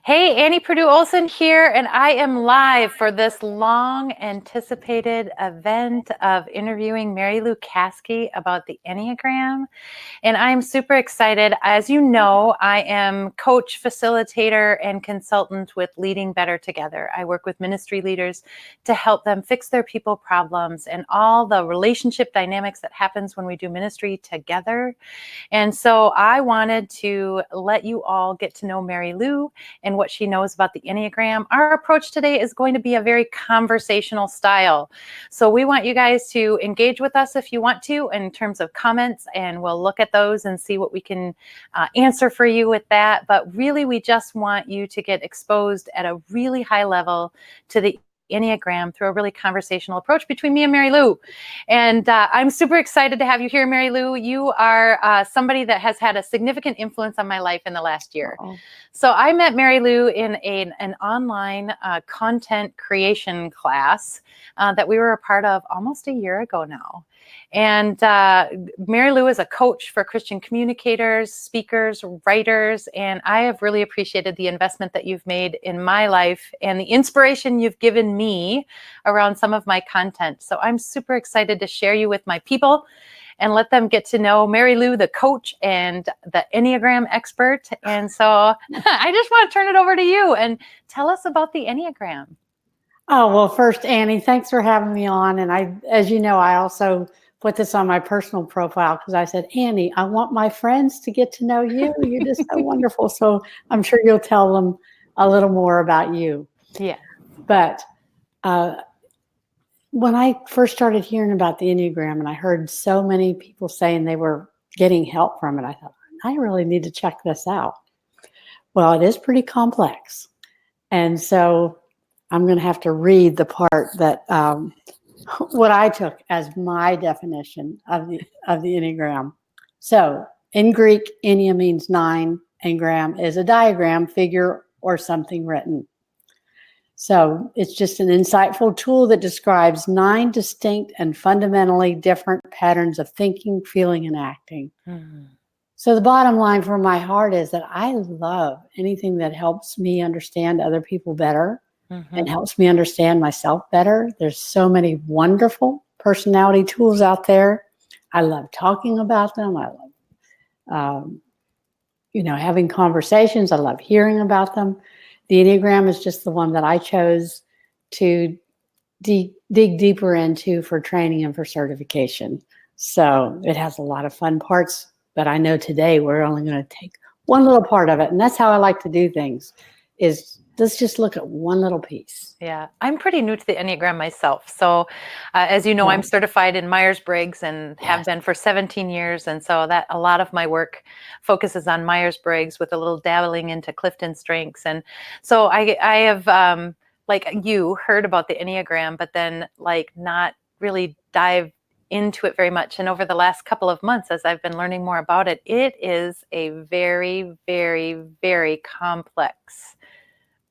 Hey, Annie Perdue-Olson here, and I am live for this long anticipated event of interviewing Mary Lou Caskey about the Enneagram. And I'm super excited. As you know, I am coach, facilitator, and consultant with Leading Better Together. I work with ministry leaders to help them fix their people problems and all the relationship dynamics that happens when we do ministry together. And so I wanted to let you all get to know Mary Lou and what she knows about the Enneagram. Our approach today is going to be a very conversational style. So we want you guys to engage with us if you want to in terms of comments, and we'll look at those and see what we can answer for you with that. But really, we just want you to get exposed at a really high level to the Enneagram through a really conversational approach between me and Mary Lou. And I'm super excited to have you here, Mary Lou. You are somebody that has had a significant influence on my life in the last year. Uh-oh. So I met Mary Lou in an online content creation class that we were a part of almost a year ago now. And Mary Lou is a coach for Christian communicators, speakers, writers, and I have really appreciated the investment that you've made in my life and the inspiration you've given me around some of my content. So I'm super excited to share you with my people and let them get to know Mary Lou, the coach and the Enneagram expert. And so I just want to turn it over to you and tell us about the Enneagram. Oh, well, first, Annie, thanks for having me on. And as you know, I also put this on my personal profile because I said, Annie, I want my friends to get to know you. You're just so wonderful. So I'm sure you'll tell them a little more about you. Yeah. But when I first started hearing about the Enneagram and I heard so many people saying they were getting help from it, I thought, I really need to check this out. Well, it is pretty complex. And so I'm going to have to read the part that what I took as my definition of the Enneagram. So in Greek, Ennea means 9, and gram is a diagram, figure, or something written. So it's just an insightful tool that describes 9 distinct and fundamentally different patterns of thinking, feeling, and acting. Mm-hmm. So the bottom line for my heart is that I love anything that helps me understand other people better. Mm-hmm. And helps me understand myself better. There's so many wonderful personality tools out there. I love talking about them. I love, having conversations. I love hearing about them. The Enneagram is just the one that I chose to dig deeper into for training and for certification. So it has a lot of fun parts, but I know today we're only going to take one little part of it. And that's how I like to do things, is let's just look at one little piece. Yeah, I'm pretty new to the Enneagram myself. So as you know, I'm certified in Myers-Briggs and have been for 17 years. And so that a lot of my work focuses on Myers-Briggs with a little dabbling into Clifton Strengths. And so I have, like you, heard about the Enneagram, but then not really dive into it very much. And over the last couple of months, as I've been learning more about it, it is a very, very, very complex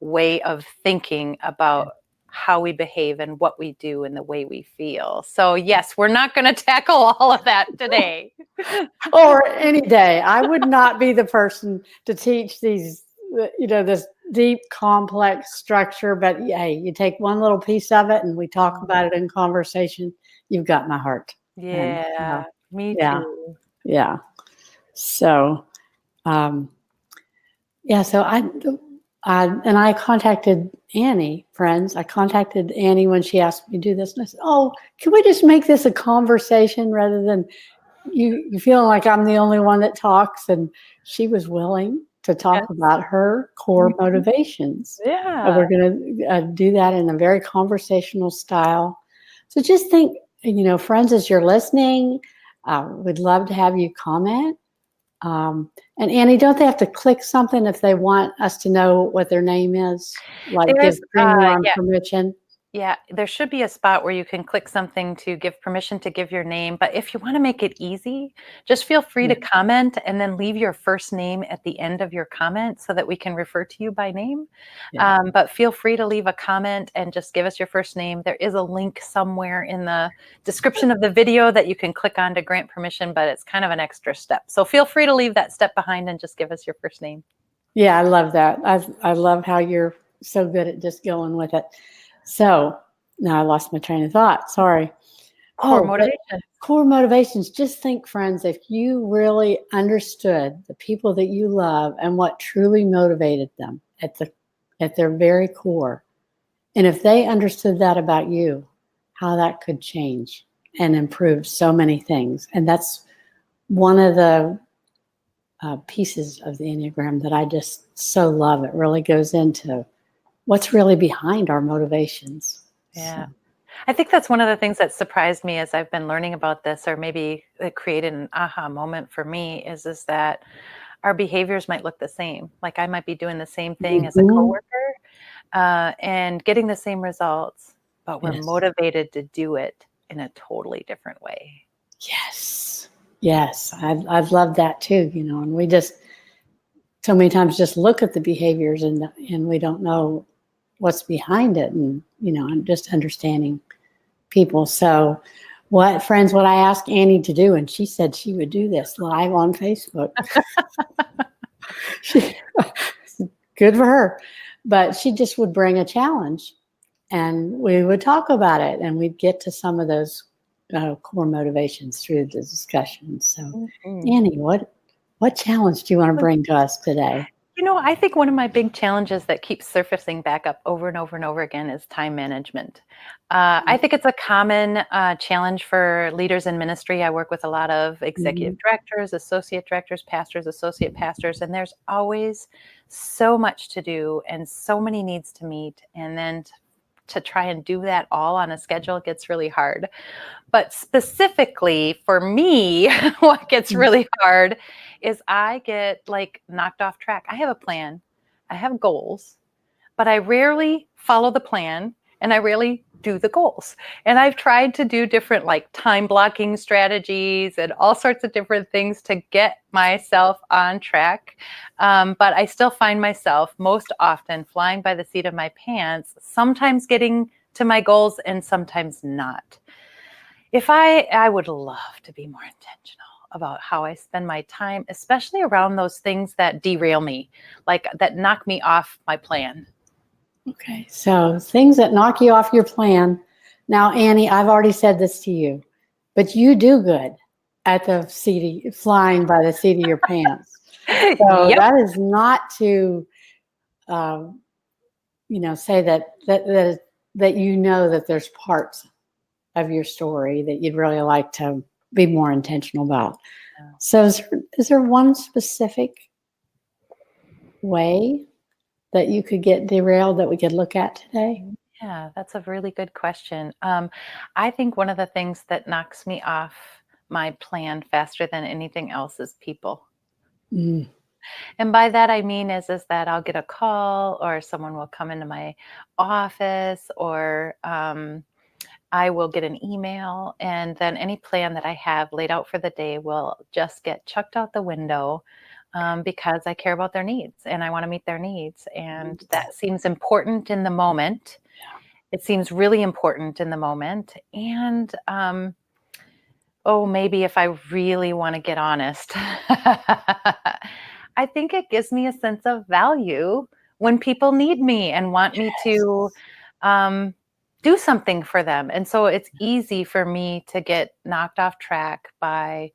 way of thinking about how we behave and what we do and the way we feel. So yes, we're not going to tackle all of that today. Or any day. I would not be the person to teach these, this deep, complex structure, but hey, you take one little piece of it and we talk about it in conversation. You've got my heart. Yeah, me too. Yeah. So, and I contacted Annie, friends. I contacted Annie when she asked me to do this. And I said, can we just make this a conversation rather than you feeling like I'm the only one that talks? And she was willing to talk about her core motivations. Yeah. And we're going to do that in a very conversational style. So just think, friends, as you're listening, we'd love to have you comment. And Annie, don't they have to click something if they want us to know what their name is? Like give permission? Yeah, there should be a spot where you can click something to give permission to give your name. But if you want to make it easy, just feel free to comment and then leave your first name at the end of your comment so that we can refer to you by name. Yeah. But feel free to leave a comment and just give us your first name. There is a link somewhere in the description of the video that you can click on to grant permission, but it's kind of an extra step. So feel free to leave that step behind and just give us your first name. Yeah, I love that. I love how you're so good at just going with it. So now I lost my train of thought. Sorry. Core But motivation. core motivations. Just think, friends, if you really understood the people that you love and what truly motivated them at their very core, and if they understood that about you, how that could change and improve so many things. And that's one of the pieces of the Enneagram that I just so love. It really goes into what's really behind our motivations. Yeah. So, I think that's one of the things that surprised me as I've been learning about this, or maybe it created an aha moment for me, is that our behaviors might look the same. Like I might be doing the same thing as a mhm. coworker, and getting the same results, but we're Yes. motivated to do it in a totally different way. Yes. Yes. I've loved that too, and we just so many times just look at the behaviors and we don't know what's behind it and just understanding people. So what I asked Annie to do, and she said she would do this live on Facebook. she, Good for her. But she just would bring a challenge and we would talk about it and we'd get to some of those core motivations through the discussion. So, Mhm. Annie, what challenge do you want to bring to us today? I think one of my big challenges that keeps surfacing back up over and over and over again is time management. I think it's a common challenge for leaders in ministry. I work with a lot of executive Mhm. directors, associate directors, pastors, associate pastors, and there's always so much to do and so many needs to meet. And then to try and do that all on a schedule gets really hard. But specifically for me, what gets really hard is I get like knocked off track. I have a plan, I have goals, but I rarely follow the plan and I rarely do the goals. And I've tried to do different like time blocking strategies and all sorts of different things to get myself on track. But I still find myself most often flying by the seat of my pants, sometimes getting to my goals and sometimes not. If I would love to be more intentional about how I spend my time, especially around those things that derail me, like that knock me off my plan. Okay, so things that knock you off your plan. Now, Annie, I've already said this to you, but you do good at the flying by the seat of your pants. So Yep. that is not to, um, say that that there's parts of your story that you'd really like to be more intentional about. So, is there one specific way that you could get derailed that we could look at today? Yeah, that's a really good question. I think one of the things that knocks me off my plan faster than anything else is people. Mm, And by that I mean is that I'll get a call or someone will come into my office or I will get an email, and then any plan that I have laid out for the day will just get chucked out the window because I care about their needs and I want to meet their needs. And that seems important in the moment. It seems really important in the moment. And oh, maybe if I really want to get honest, I think it gives me a sense of value when people need me and want me to um, do something for them. And so it's easy for me to get knocked off track by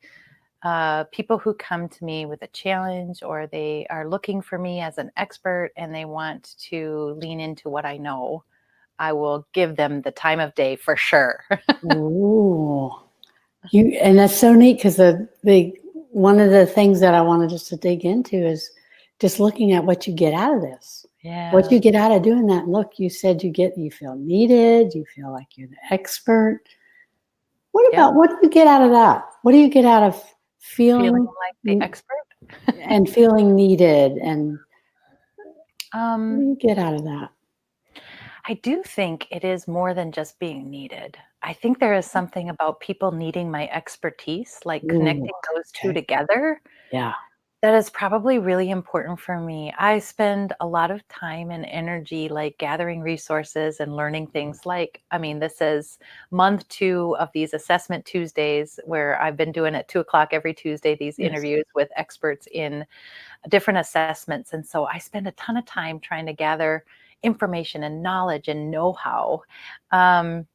people who come to me with a challenge or they are looking for me as an expert and they want to lean into what I know. I will give them the time of day for sure. ooh. And that's so neat because the one of the things that I wanted just to dig into is just looking at what you get out of this. What Yeah. you get out of doing that. Look, you said you feel needed, you feel like you're the expert. Yep. What do you get out of that? What do you get out of Feeling feeling like the expert. and feeling needed? And what do um, you get out of that? I do think it is more than just being needed. I think there is something about people needing my expertise, like Ooh, connecting those two okay. together. Yeah. That is probably really important for me. I spend a lot of time and energy like gathering resources and learning things like, I mean, this is month 2 of these assessment Tuesdays where I've been doing at 2 o'clock every Tuesday, these Yes. interviews with experts in different assessments. And so I spend a ton of time trying to gather information and knowledge and know-how. Um,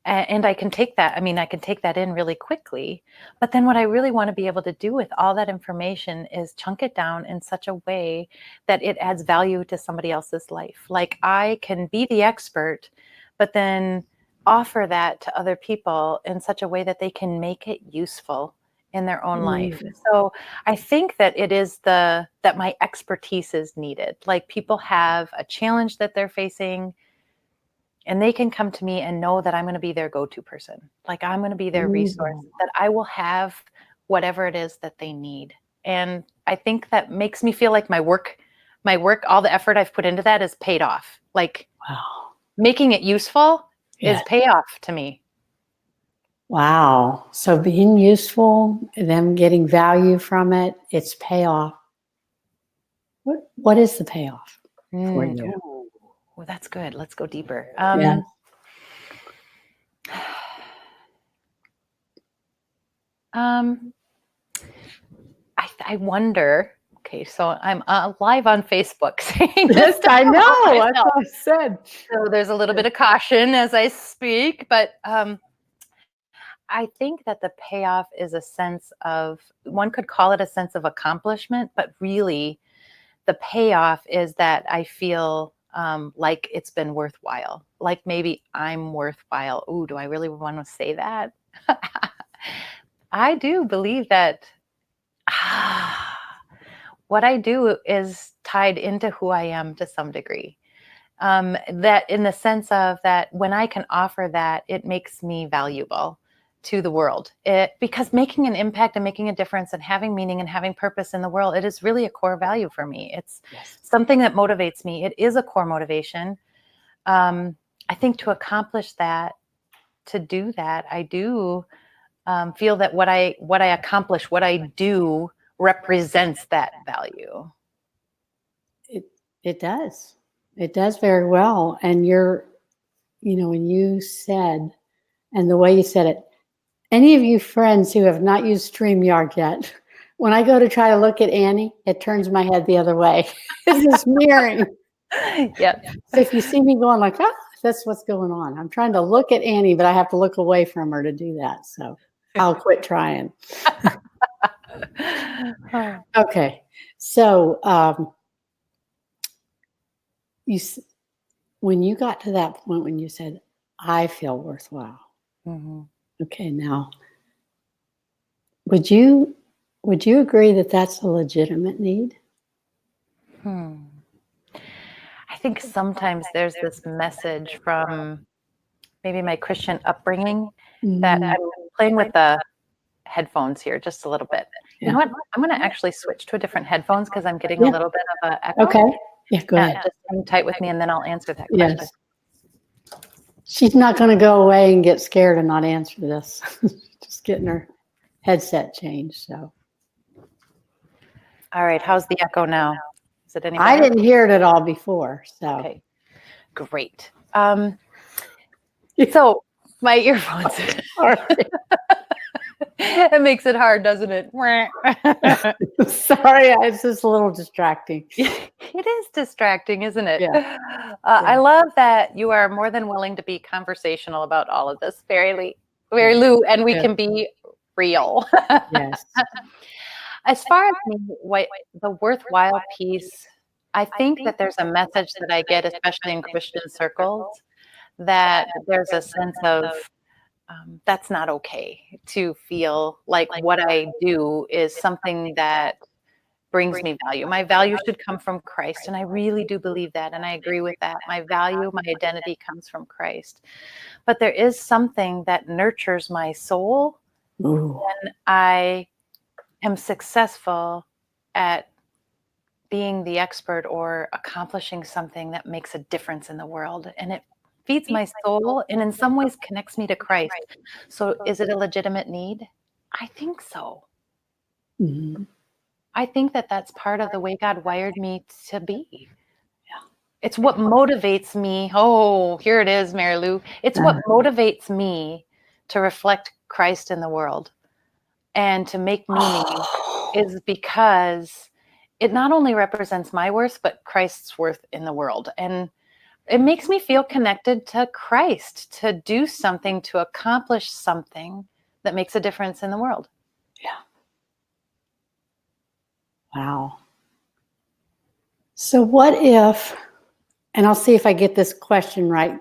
and I can take that. I mean, I can take that in really quickly. But then what I really want to be able to do with all that information is chunk it down in such a way that it adds value to somebody else's life. Like I can be the expert, but then offer that to other people in such a way that they can make it useful in their own life. Mm. So I think that it is that my expertise is needed. Like people have a challenge that they're facing, and they can come to me and know that I'm going to be their go-to person. Like I'm going to be their resource, Mm. that I will have whatever it is that they need. And I think that makes me feel like my work, all the effort I've put into that is paid off. Like Wow. making it useful is Yes. payoff to me. Wow. So being useful, them getting value from it, it's payoff. What is the payoff for you? Ooh, well, that's good. Let's go deeper. Yeah. I wonder. Okay, so I'm live on Facebook saying this. I know. Myself. That's what I said. So there's a little bit of caution as I speak, but I think that the payoff is a sense of, one could call it a sense of accomplishment, but really the payoff is that I feel like it's been worthwhile. Like maybe I'm worthwhile. Ooh, do I really want to say that? I do believe that what I do is tied into who I am to some degree. That in the sense of that when I can offer that, it makes me valuable to the world. Because making an impact and making a difference and having meaning and having purpose in the world, it is really a core value for me. It's something that motivates me. It is a core motivation. I think to accomplish that, to do that, I do feel that what I accomplish, what I do represents that value. It does. It does very well. And when you said, and the way you said it, any of you friends who have not used StreamYard yet, when I go to try to look at Annie, it turns my head the other way. It's this mirroring. Yeah. So if you see me going like, that's what's going on. I'm trying to look at Annie, but I have to look away from her to do that. So I'll quit trying. Okay. So when you got to that point when you said, I feel worthwhile. Mm-hmm. Okay, now, would you agree that that's a legitimate need? I think sometimes there's this message from maybe my Christian upbringing that I'm playing with the headphones here just a little bit. You know what? I'm going to actually switch to a different headphones because I'm getting a little bit of an echo. Okay. Yeah, go ahead. Just hang tight with me and then I'll answer that question. Yes. She's not going to go away and get scared and not answer this. Just getting her headset changed. So. All right. How's the echo now? Is it any better? I didn't hear it at all before. So. Okay. Great. So my earphones. It makes it hard, doesn't it? Sorry, it's just a little distracting. It is distracting, isn't it? Yeah. I love that you are more than willing to be conversational about all of this, Mary Lou, and we can be real. Yes. As far as the worthwhile piece, I think that there's a message that I get, especially in Christian circles, that there's a sense of that's not okay to feel like what I do is something that brings me value. My value should come from Christ. And I really do believe that. And I agree with that. My value, my identity comes from Christ. But there is something that nurtures my soul when I am successful at being the expert or accomplishing something that makes a difference in the world. And it feeds my soul and in some ways connects me to Christ. So is it a legitimate need? I think so. Mm-hmm. I think that that's part of the way God wired me to be. Yeah. It's what motivates me. Oh, here it is, Mary Lou. It's what motivates me to reflect Christ in the world and to make meaning is because it not only represents my worth, but Christ's worth in the world. And it makes me feel connected to Christ to do something, to accomplish something that makes a difference in the world. Yeah. Wow. So what if, and I'll see if I get this question right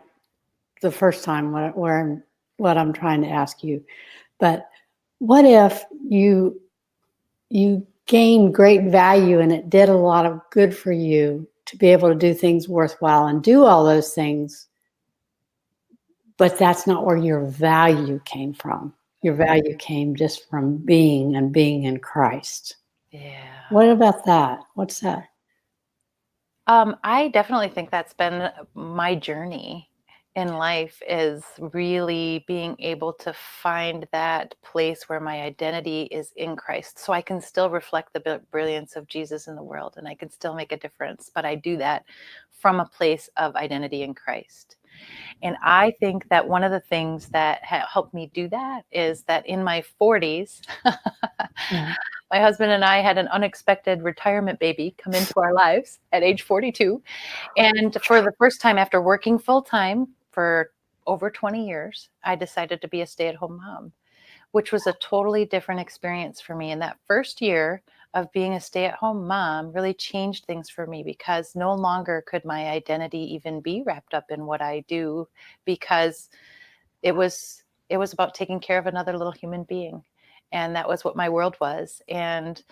the first time what I'm trying to ask you, but what if you gained great value and it did a lot of good for you to be able to do things worthwhile and do all those things, but that's not where your value came from. Your value came just from being in Christ. Yeah. What about that? What's that? I definitely think that's been my journey in life is really being able to find that place where my identity is in Christ. So I can still reflect the brilliance of Jesus in the world and I can still make a difference. But I do that from a place of identity in Christ. And I think that one of the things that helped me do that is that in my 40s, my husband and I had an unexpected retirement baby come into our lives at age 42. And for the first time after working full time for over 20 years, I decided to be a stay-at-home mom, which was a totally different experience for me. And that first year of being a stay-at-home mom really changed things for me because no longer could my identity even be wrapped up in what I do because it was about taking care of another little human being. And that was what my world was. And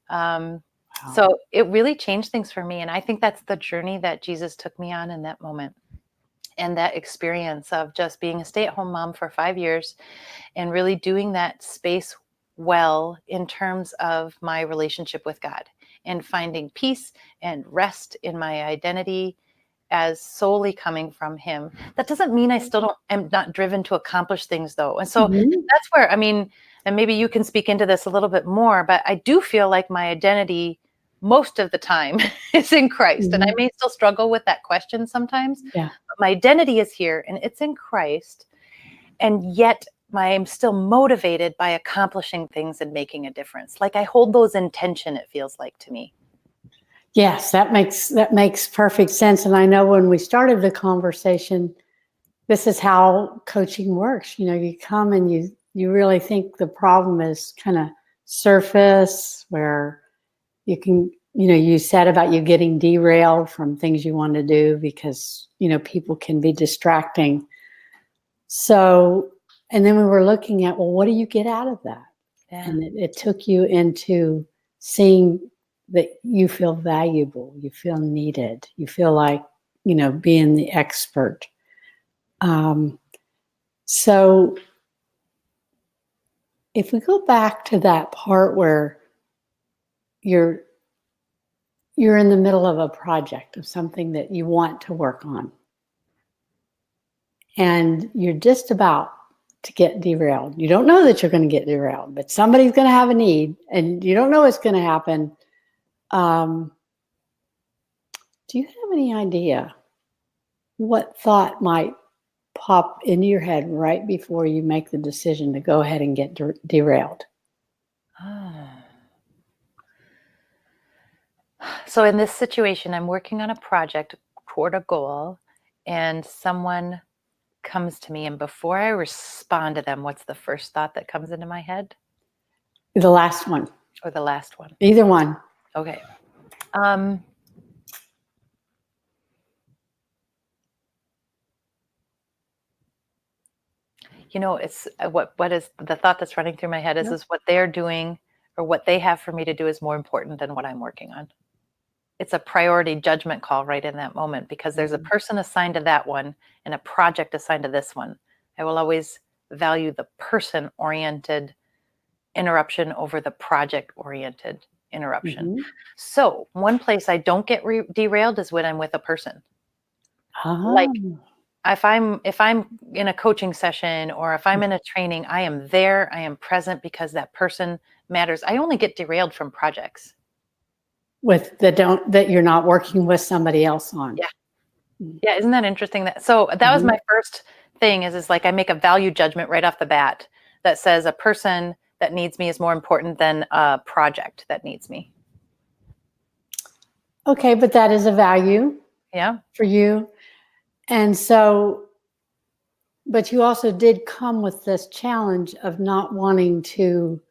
so it really changed things for me. And I think that's the journey that Jesus took me on in that moment. And that experience of just being a stay-at-home mom for 5 years and really doing that space well in terms of my relationship with God and finding peace and rest in my identity as solely coming from him. That doesn't mean I still am not driven to accomplish things though. And so that's where, I mean, and maybe you can speak into this a little bit more, but I do feel like my identity most of the time is in Christ. And I may still struggle with that question sometimes. Yeah. But my identity is here and it's in Christ. And yet I'm still motivated by accomplishing things and making a difference. Like I hold those in tension, it feels like to me. Yes, that makes perfect sense. And I know when we started the conversation, this is how coaching works. You know, you come and you really think the problem is kind of surface where you can, you know, you said about you getting derailed from things you want to do because, you know, people can be distracting. So, and then we were looking at, well, what do you get out of that? Yeah. And it took you into seeing that you feel valuable, you feel needed, you feel like, you know, being the expert. So if we go back to that part where you're in the middle of a project of something that you want to work on, and you're just about to get derailed. You don't know that you're going to get derailed, but somebody's going to have a need, and you don't know what's going to happen. Do you have any idea what thought might pop into your head right before you make the decision to go ahead and get derailed? So in this situation, I'm working on a project toward a goal, and someone comes to me, and before I respond to them, what's the first thought that comes into my head? The last one. Or the last one? Either one. Okay. You know, it's what is the thought that's running through my head is what they're doing or what they have for me to do is more important than what I'm working on. It's a priority judgment call right in that moment because there's a person assigned to that one and a project assigned to this one. I will always value the person-oriented interruption over the project-oriented interruption. So one place I don't get derailed is when I'm with a person. Like if I'm in a coaching session or if I'm in a training, I am there, I am present because that person matters. I only get derailed from projects. with that you're not working with somebody else on. Yeah. Yeah. Isn't that interesting? So that was my first thing is like I make a value judgment right off the bat that says a person that needs me is more important than a project that needs me. Okay, but that is a value for you. And so, but you also did come with this challenge of not wanting to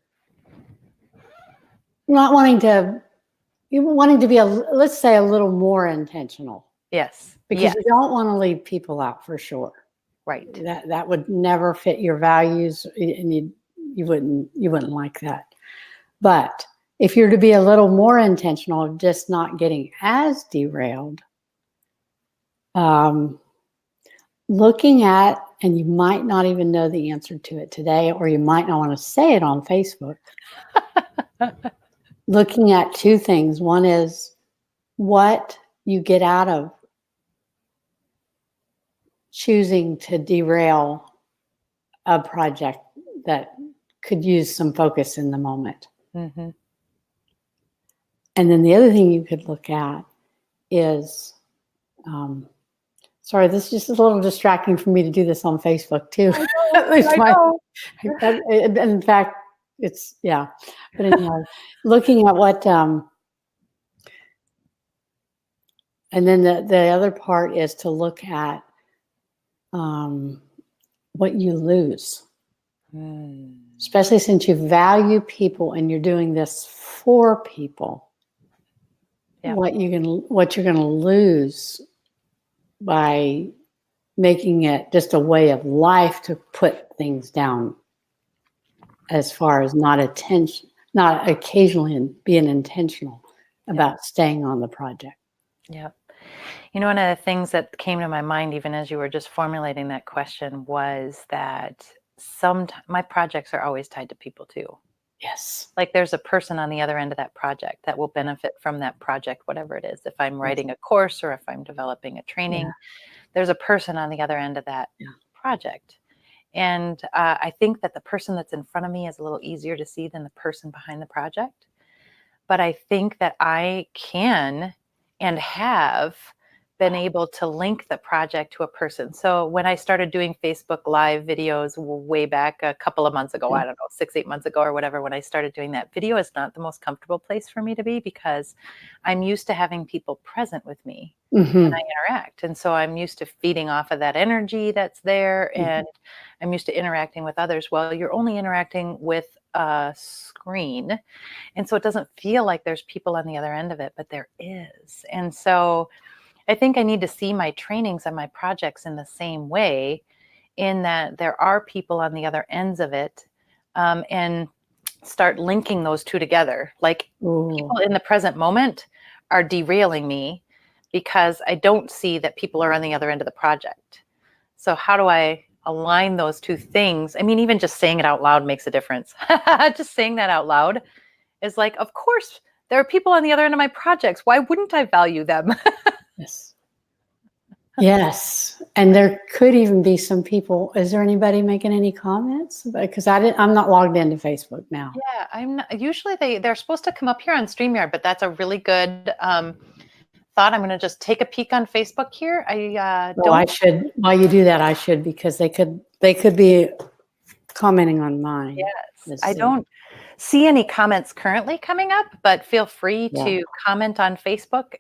be let's say a little more intentional. Yes. Because you don't want to leave people out for sure. Right. That would never fit your values, and you wouldn't like that. But if you're to be a little more intentional of just not getting as derailed, looking at, and you might not even know the answer to it today, or you might not want to say it on Facebook, looking at two things. One is what you get out of choosing to derail a project that could use some focus in the moment. Mm-hmm. And then the other thing you could look at is, sorry, this is just a little distracting for me to do this on Facebook too. I know. In fact, it's, yeah. But anyway, looking at what, and then the other part is to look at what you lose. Especially since you value people and you're doing this for people. Yeah. What you're going to lose by making it just a way of life to put things down, as far as not occasionally being intentional about staying on the project. Yeah. You know, one of the things that came to my mind, even as you were just formulating that question, was that my projects are always tied to people too. Yes. Like there's a person on the other end of that project that will benefit from that project, whatever it is. If I'm writing a course or if I'm developing a training, there's a person on the other end of that project. And I think that the person that's in front of me is a little easier to see than the person behind the project. But I think that I can and have been able to link the project to a person. So when I started doing Facebook Live videos way back a couple of months ago, I don't know, 6-8 months ago or whatever, when I started doing that, video is not the most comfortable place for me to be because I'm used to having people present with me when I interact. And so I'm used to feeding off of that energy that's there, and I'm used to interacting with others. Well, you're only interacting with a screen. And so it doesn't feel like there's people on the other end of it, but there is. And so I think I need to see my trainings and my projects in the same way, in that there are people on the other ends of it, and start linking those two together. Like people in the present moment are derailing me because I don't see that people are on the other end of the project. So how do I align those two things? I mean, even just saying it out loud makes a difference. Just saying that out loud is like, of course, there are people on the other end of my projects. Why wouldn't I value them? Yes. Yes. And there could even be some people. Is there anybody making any comments? Because I'm not logged into Facebook now. Yeah, I'm not, usually they're supposed to come up here on StreamYard, but that's a really good thought. I'm going to just take a peek on Facebook here. I should, while you do that, I should, because they could be commenting on mine. Yes. I don't see any comments currently coming up, but feel free to comment on Facebook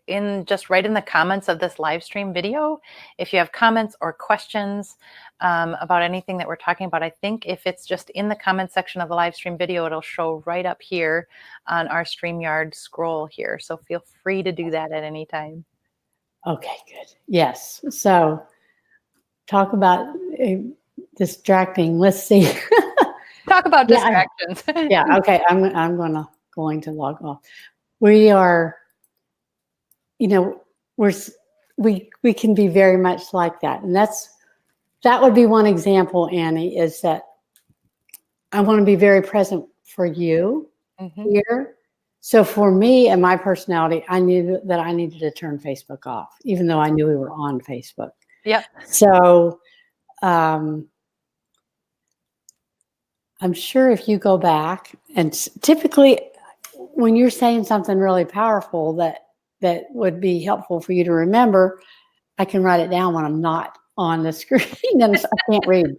right in the comments of this live stream video. If you have comments or questions about anything that we're talking about, I think if it's just in the comment section of the live stream video, it'll show right up here on our StreamYard scroll here. So feel free to do that at any time. Okay, good. Yes. So talk about distracting. Let's see. Talk about distractions. Okay. I'm going to log off. We are, we can be very much like that. And that would be one example, Annie, is that I want to be very present for you here. So for me and my personality, I knew that I needed to turn Facebook off, even though I knew we were on Facebook. Yep. So I'm sure if you go back, and typically when you're saying something really powerful that would be helpful for you to remember, I can write it down when I'm not on the screen and I can't read.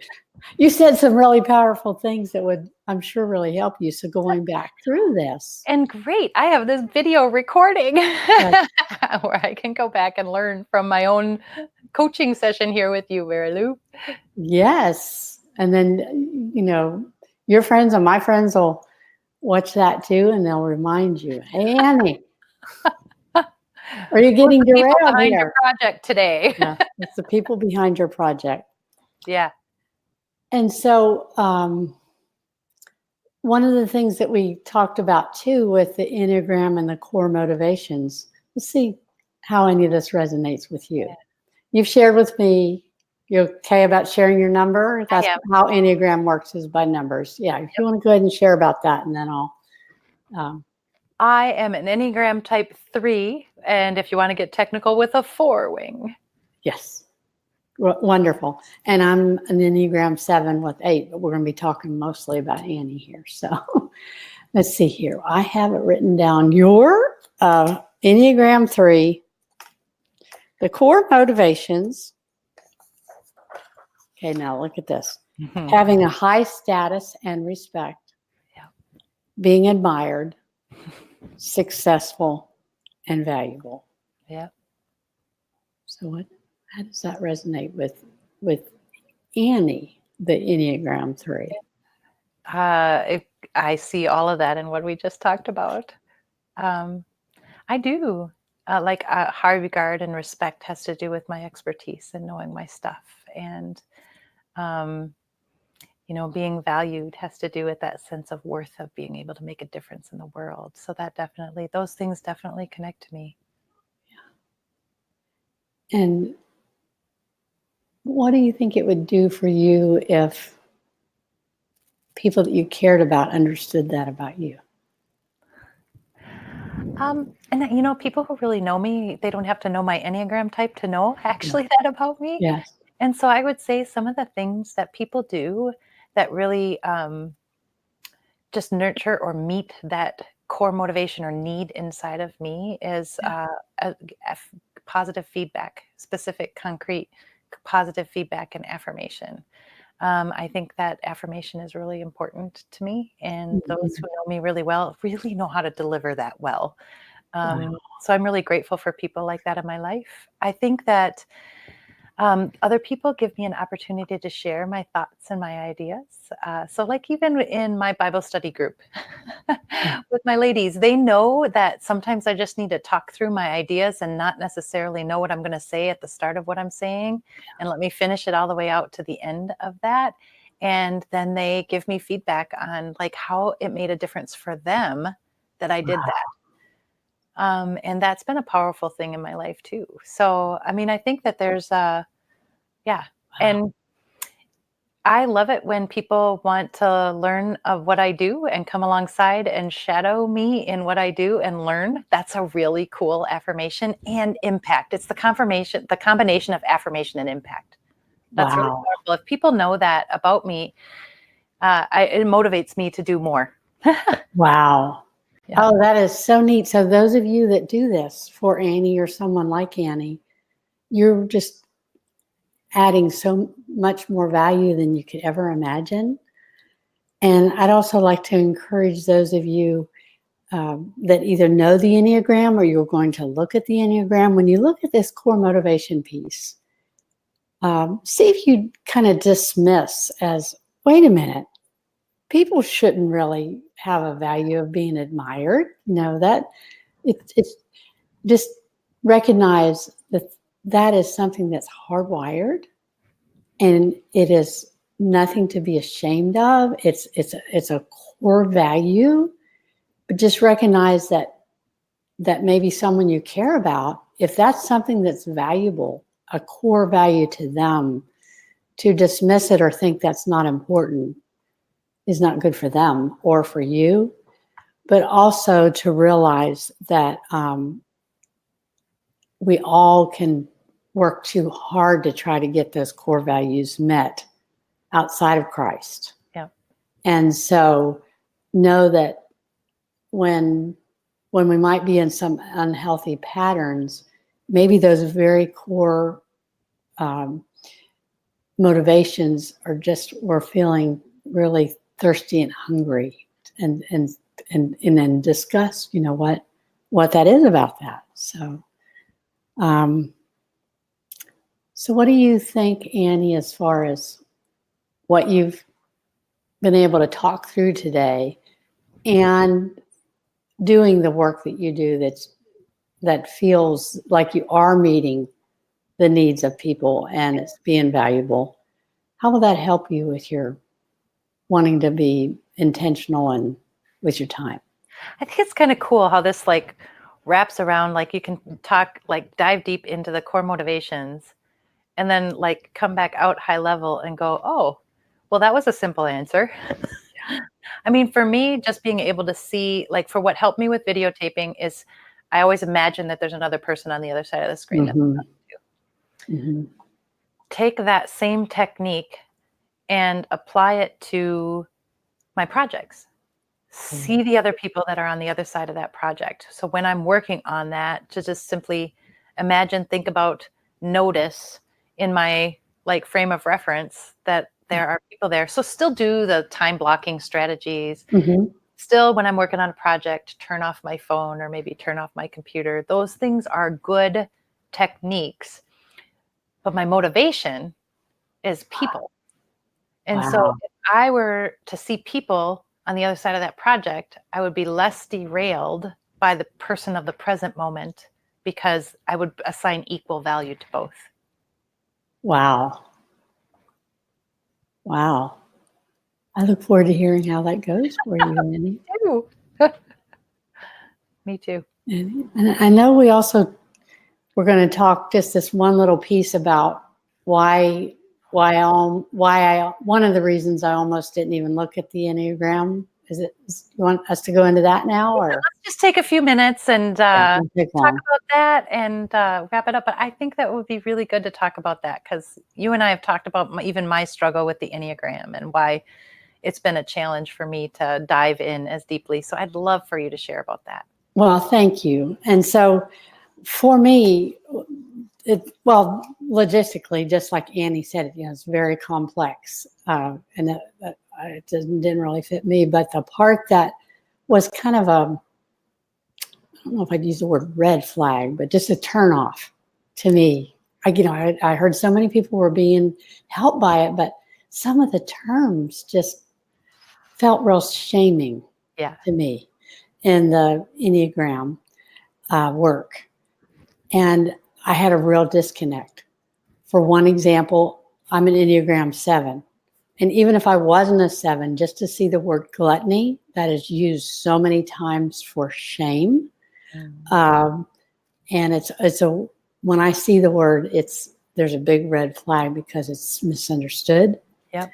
You said some really powerful things that would, I'm sure, really help you. So going back through this. And great, I have this video recording Yes. where I can go back and learn from my own coaching session here with you, Mary Lou. Yes. And then, your friends and my friends will watch that too, and they'll remind you, hey, Annie, are you getting derailed behind here? your project today? Yeah, it's the people behind your project. Yeah. And so one of the things that we talked about too with the Enneagram and the core motivations, let's see how any of this resonates with you. Yeah. You've shared with me, you're okay about sharing your number? That's how Enneagram works, is by numbers. Yeah, if you want to go ahead and share about that, and then I'll... I am an Enneagram type 3, and if you want to get technical, with a 4 wing. Yes. Wonderful. And I'm an Enneagram 7 with 8, but we're going to be talking mostly about Annie here. So let's see here. I have it written down. Your Enneagram 3, the core motivations. Okay, now look at this. Mm-hmm. Having a high status and respect. Yeah. Being admired, successful, and valuable. Yeah. So how does that resonate with Annie, the Enneagram 3? I see all of that in what we just talked about. I do. High regard and respect has to do with my expertise and knowing my stuff. And, being valued has to do with that sense of worth of being able to make a difference in the world. So those things definitely connect to me. Yeah. And what do you think it would do for you if people that you cared about understood that about you? And people who really know me, they don't have to know my Enneagram type to know actually that about me. Yes. And so I would say some of the things that people do that really just nurture or meet that core motivation or need inside of me is positive feedback, specific, concrete, positive feedback and affirmation. I think that affirmation is really important to me, and those who know me really well really know how to deliver that well. So I'm really grateful for people like that in my life. I think that other people give me an opportunity to share my thoughts and my ideas. So like even in my Bible study group with my ladies, they know that sometimes I just need to talk through my ideas and not necessarily know what I'm going to say at the start of what I'm saying, and let me finish it all the way out to the end of that. And then they give me feedback on like how it made a difference for them that I did that. And that's been a powerful thing in my life too. So, I mean, I think that there's and I love it when people want to learn of what I do and come alongside and shadow me in what I do and learn. That's a really cool affirmation and impact. It's the combination of affirmation and impact. That's really powerful. If people know that about me, it motivates me to do more. Wow. Yeah. Oh, that is so neat. So those of you that do this for Annie or someone like Annie, you're just adding so much more value than you could ever imagine. And I'd also like to encourage those of you that either know the Enneagram or you're going to look at the Enneagram. When you look at this core motivation piece, see if you kind of dismiss as, wait a minute, people shouldn't really have a value of being admired. That it's just recognize that is something that's hardwired, and it is nothing to be ashamed of. It's a core value, but just recognize that maybe someone you care about, if that's something that's valuable, a core value to them, to dismiss it or think that's not important is not good for them or for you. But also to realize that we all can work too hard to try to get those core values met outside of Christ. Yeah. And so know that when we might be in some unhealthy patterns, maybe those very core motivations are just we're feeling really thirsty and hungry, and then discuss, what that is about that. So, so what do you think, Annie, as far as what you've been able to talk through today and doing the work that you do that feels like you are meeting the needs of people and it's being valuable? How will that help you with your wanting to be intentional and with your time? I think it's kind of cool how this like wraps around, like you can talk, like dive deep into the core motivations and then like come back out high level and go, oh, well, that was a simple answer. I mean, for me, just being able to see, like for what helped me with videotaping is I always imagine that there's another person on the other side of the screen. Mm-hmm. Take that same technique and apply it to my projects. See the other people that are on the other side of that project. So when I'm working on that, to just simply imagine, think about, notice in my like frame of reference that there are people there. So still do the time blocking strategies. Mm-hmm. Still, when I'm working on a project, turn off my phone or maybe turn off my computer. Those things are good techniques. But my motivation is people. And so Wow. if I were to see people on the other side of that project, I would be less derailed by the person of the present moment because I would assign equal value to both. Wow. Wow. I look forward to hearing how that goes for you, Annie. Me too. And I know we're going to talk just this one little piece about why one of the reasons I almost didn't even look at the Enneagram. You want us to go into that now, or let's just take a few minutes and talk long. about that and wrap it up. But I think that would be really good to talk about that because you and I have talked about even my struggle with the Enneagram and why it's been a challenge for me to dive in as deeply. So I'd love for you to share about that. Well, thank you. And so for me, logistically, just like Annie said, it's very complex, and it didn't really fit me. But the part that was kind of I don't know if I'd use the word red flag, but just a turnoff to me. I heard so many people were being helped by it, but some of the terms just felt real shaming to me in the Enneagram work. And I had a real disconnect. For one example, I'm an Enneagram 7. And even if I wasn't a 7, just to see the word gluttony that is used so many times for shame. And when I see the word, there's a big red flag because it's misunderstood. Yep.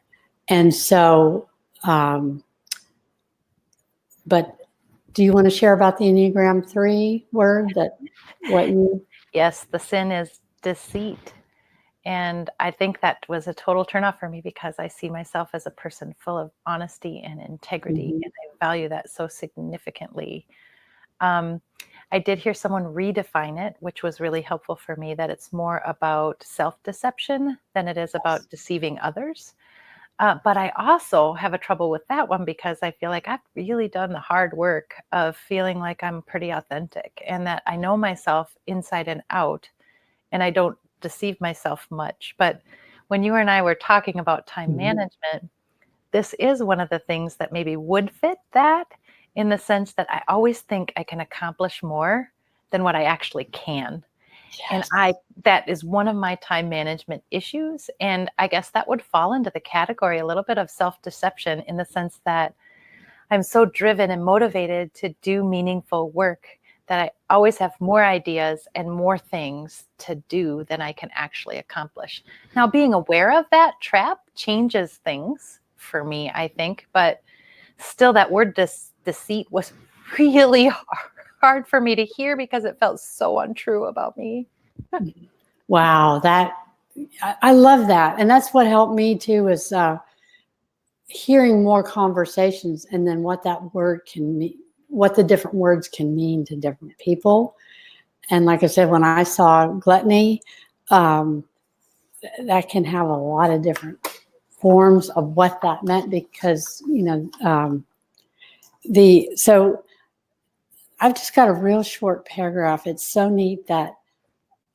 And so, but do you want to share about the Enneagram 3 word Yes, the sin is deceit. And I think that was a total turnoff for me because I see myself as a person full of honesty and integrity, and I value that so significantly. I did hear someone redefine it, which was really helpful for me, that it's more about self-deception than it is about deceiving others. But I also have a trouble with that one because I feel like I've really done the hard work of feeling like I'm pretty authentic and that I know myself inside and out, and I don't deceive myself much. But when you and I were talking about time management, this is one of the things that maybe would fit that, in the sense that I always think I can accomplish more than what I actually can. Yes. And that is one of my time management issues. And I guess that would fall into the category a little bit of self-deception, in the sense that I'm so driven and motivated to do meaningful work that I always have more ideas and more things to do than I can actually accomplish. Now, being aware of that trap changes things for me, I think, but still that word deceit was really hard for me to hear because it felt so untrue about me. Wow, I love that. And that's what helped me too, is hearing more conversations and then what that word can what the different words can mean to different people. And like I said, when I saw gluttony, that can have a lot of different forms of what that meant, because, so I've just got a real short paragraph. It's so neat that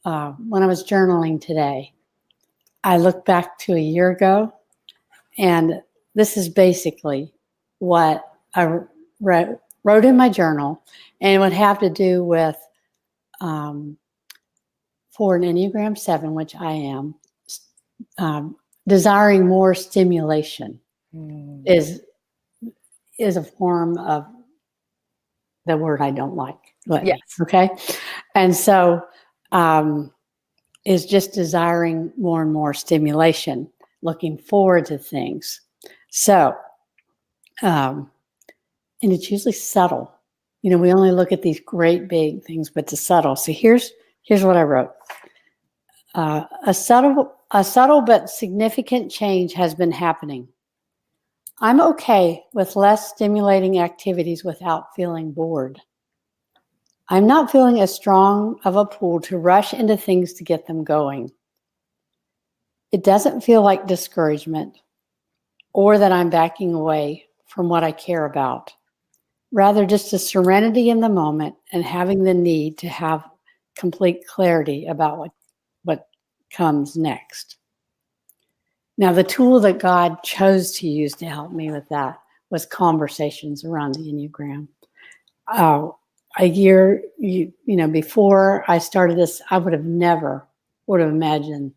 when I was journaling today, I looked back to a year ago, and this is basically what I wrote in my journal, and it would have to do with, for an Enneagram 7, which I am, desiring more stimulation is a form of the word I don't like. Yes. Okay. And so is just desiring more and more stimulation, looking forward to things. So, and it's usually subtle. We only look at these great big things, but it's subtle. So here's what I wrote. A subtle but significant change has been happening. I'm okay with less stimulating activities without feeling bored. I'm not feeling as strong of a pull to rush into things to get them going. It doesn't feel like discouragement or that I'm backing away from what I care about. Rather, just a serenity in the moment and having the need to have complete clarity about what comes next. Now, the tool that God chose to use to help me with that was conversations around the Enneagram. A year, before I started this, I would have never imagined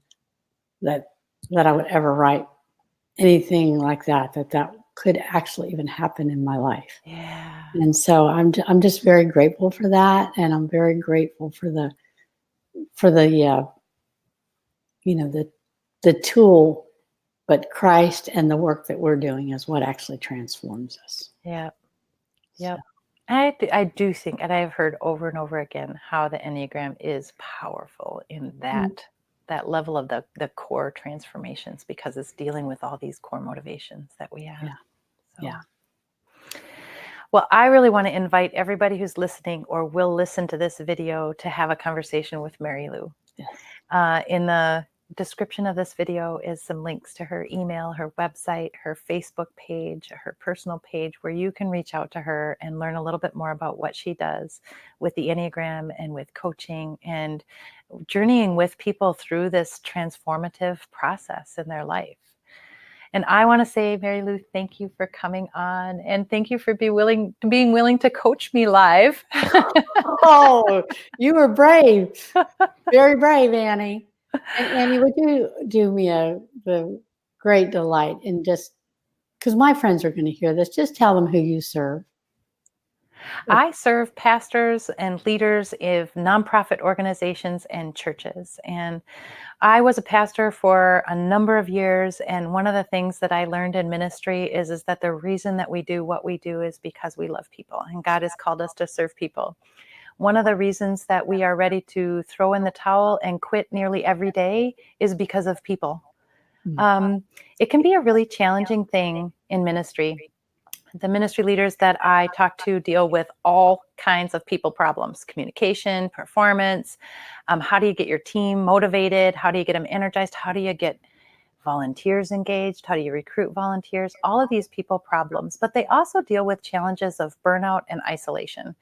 that I would ever write anything like that could actually even happen in my life. Yeah. And so I'm just very grateful for that, and I'm very grateful for the the tool. But Christ and the work that we're doing is what actually transforms us. Yeah. Yep. I do think, and I've heard over and over again, how the Enneagram is powerful in that level of the core transformations, because it's dealing with all these core motivations that we have. Yeah. So. Yeah. Well, I really want to invite everybody who's listening or will listen to this video to have a conversation with Mary Lou. Yes. In the description of this video is some links to her email, her website, her Facebook page, her personal page, where you can reach out to her and learn a little bit more about what she does with the Enneagram and with coaching and journeying with people through this transformative process in their life. And I want to say, Mary Lou, thank you for coming on, and thank you for being willing to coach me live. Oh, you were brave. Very brave, Annie. And Annie, would you do me the great delight, and just, because my friends are going to hear this, just tell them who you serve. I serve pastors and leaders of nonprofit organizations and churches. And I was a pastor for a number of years. And one of the things that I learned in ministry is that the reason that we do what we do is because we love people, and God has called us to serve people. One of the reasons that we are ready to throw in the towel and quit nearly every day is because of people. It can be a really challenging thing in ministry. The ministry leaders that I talk to deal with all kinds of people problems: communication, performance. How do you get your team motivated? How do you get them energized? How do you get volunteers engaged? How do you recruit volunteers? All of these people problems. But they also deal with challenges of burnout and isolation.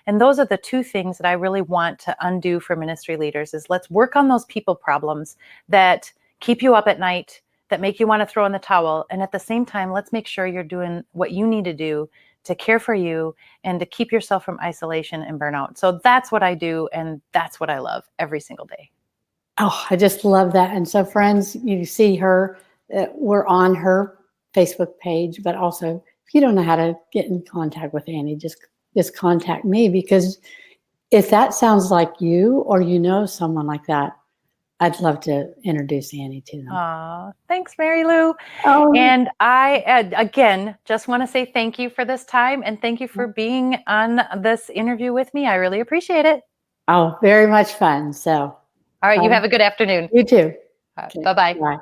And those are the two things that I really want to undo for ministry leaders. Is let's work on those people problems that keep you up at night, that make you want to throw in the towel. And at the same time, let's make sure you're doing what you need to do to care for you and to keep yourself from isolation and burnout. So that's what I do. And that's what I love every single day. Oh, I just love that. And so, friends, you see her, we're on her Facebook page, but also if you don't know how to get in contact with Annie, just contact me, because if that sounds like you, or someone like that, I'd love to introduce Annie to them. Thanks, Mary Lou. And I, again, just want to say thank you for this time, and thank you for being on this interview with me. I really appreciate it. Oh, very much fun. So, all right, you have a good afternoon. You too. Okay. Bye-bye. Bye.